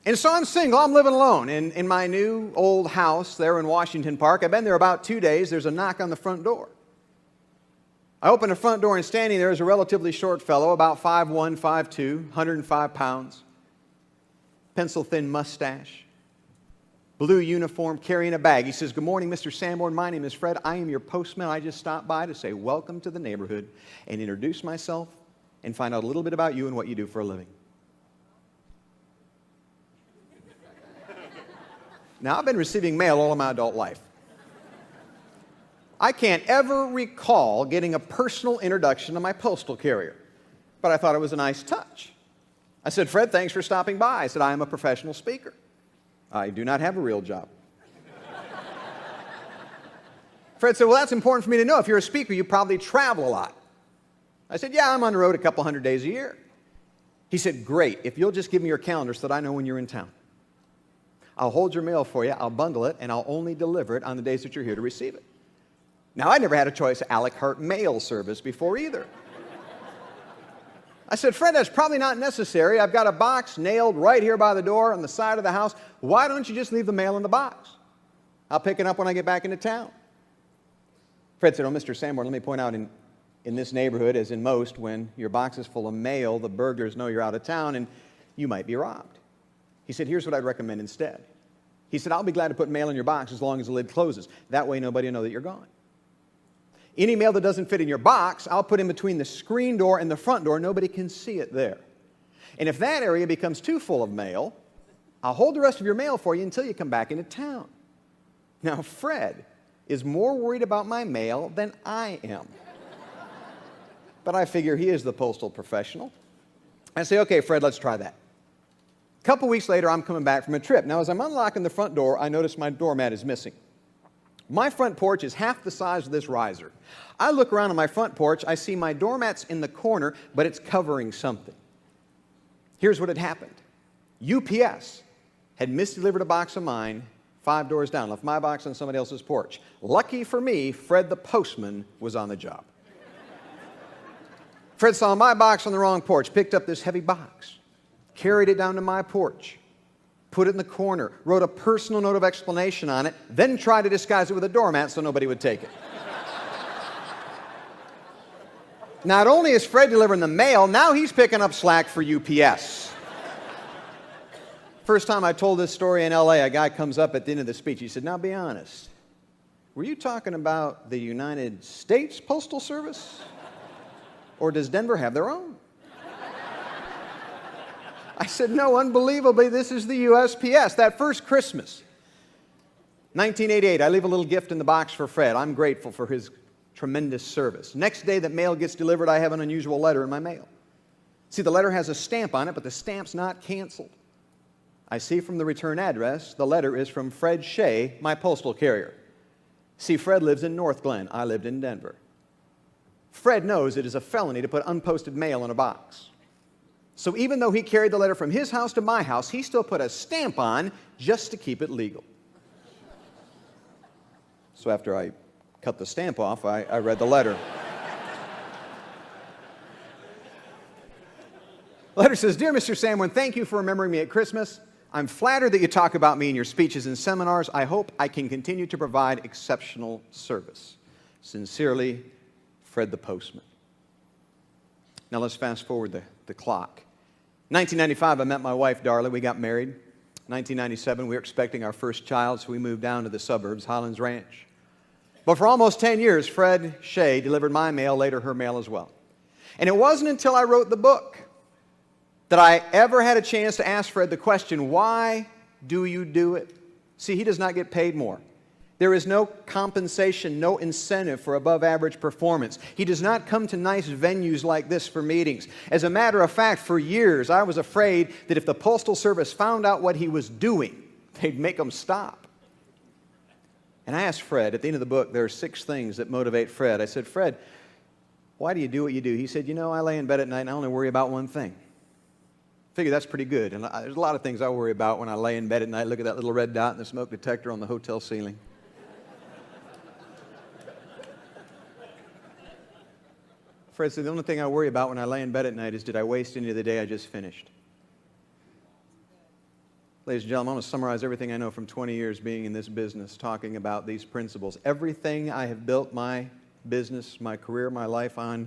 And so I'm single, I'm living alone in my new old house there in Washington Park. I've been there about 2 days. There's a knock on the front door. I open the front door and standing there is a relatively short fellow, about 5'1", 5'2", 105 pounds, pencil-thin mustache, blue uniform, carrying a bag. He says, "Good morning, Mr. Sanborn. My name is Fred. I am your postman. I just stopped by to say welcome to the neighborhood and introduce myself and find out a little bit about you and what you do for a living." Now, I've been receiving mail all of my adult life. I can't ever recall getting a personal introduction to my postal carrier, but I thought it was a nice touch. I said, "Fred, thanks for stopping by." I said, "I am a professional speaker. I do not have a real job." Fred said, "Well, that's important for me to know. If you're a speaker, you probably travel a lot." I said, "Yeah, I'm on the road a couple hundred days a year." He said, "Great. If you'll just give me your calendar so that I know when you're in town. I'll hold your mail for you, I'll bundle it, and I'll only deliver it on the days that you're here to receive it." Now, I never had a choice of a la carte mail service before either. I said, "Fred, that's probably not necessary. I've got a box nailed right here by the door on the side of the house. Why don't you just leave the mail in the box? I'll pick it up when I get back into town." Fred said, "Oh, Mr. Sanborn, let me point out in this neighborhood, as in most, when your box is full of mail, the burglars know you're out of town and you might be robbed." He said, "Here's what I'd recommend instead." He said, "I'll be glad to put mail in your box as long as the lid closes. That way nobody will know that you're gone. Any mail that doesn't fit in your box, I'll put in between the screen door and the front door. Nobody can see it there. And if that area becomes too full of mail, I'll hold the rest of your mail for you until you come back into town." Now, Fred is more worried about my mail than I am. But I figure he is the postal professional. I say, "Okay, Fred, let's try that." A couple weeks later, I'm coming back from a trip. Now, as I'm unlocking the front door, I notice my doormat is missing. My front porch is half the size of this riser. I look around on my front porch, I see my doormat's in the corner, but it's covering something. Here's what had happened. UPS had misdelivered a box of mine 5 doors down, left my box on somebody else's porch. Lucky for me, Fred the postman was on the job. Fred saw my box on the wrong porch, picked up this heavy box, carried it down to my porch, put it in the corner, wrote a personal note of explanation on it, then tried to disguise it with a doormat so nobody would take it. Not only is Fred delivering the mail, now he's picking up slack for UPS. First time I told this story in LA, a guy comes up at the end of the speech. He said, "Now be honest, were you talking about the United States Postal Service? Or does Denver have their own?" I said, "No, unbelievably, this is the USPS. That first Christmas, 1988, I leave a little gift in the box for Fred. I'm grateful for his tremendous service. Next day that mail gets delivered, I have an unusual letter in my mail. See, the letter has a stamp on it, but the stamp's not canceled. I see from the return address, the letter is from Fred Shea, my postal carrier. See, Fred lives in North Glen. I lived in Denver. Fred knows it is a felony to put unposted mail in a box. So even though he carried the letter from his house to my house, he still put a stamp on just to keep it legal." So after I cut the stamp off, I read the letter. The letter says, "Dear Mr. Sanborn, thank you for remembering me at Christmas. I'm flattered that you talk about me in your speeches and seminars. I hope I can continue to provide exceptional service. Sincerely, Fred the postman." Now let's fast forward the clock. 1995, I met my wife, Darla. We got married. 1997, we were expecting our first child, so we moved down to the suburbs, Highlands Ranch. But for almost 10 years, Fred Shea delivered my mail, later her mail as well. And it wasn't until I wrote the book that I ever had a chance to ask Fred the question, "Why do you do it?" See, he does not get paid more. There is no compensation, no incentive for above-average performance. He does not come to nice venues like this for meetings. As a matter of fact, for years, I was afraid that if the Postal Service found out what he was doing, they'd make him stop. And I asked Fred, at the end of the book, there are 6 things that motivate Fred. I said, "Fred, why do you do what you do?" He said, "You know, I lay in bed at night and I only worry about one thing." Figure that's pretty good. And there's a lot of things I worry about when I lay in bed at night, look at that little red dot in the smoke detector on the hotel ceiling. Fred said, "The only thing I worry about when I lay in bed at night is, did I waste any of the day I just finished?" Ladies and gentlemen, I'm going to summarize everything I know from 20 years being in this business, talking about these principles. Everything I have built my business, my career, my life on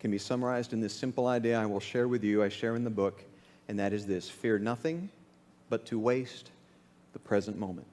can be summarized in this simple idea I will share with you, I share in the book, and that is this: fear nothing but to waste the present moment.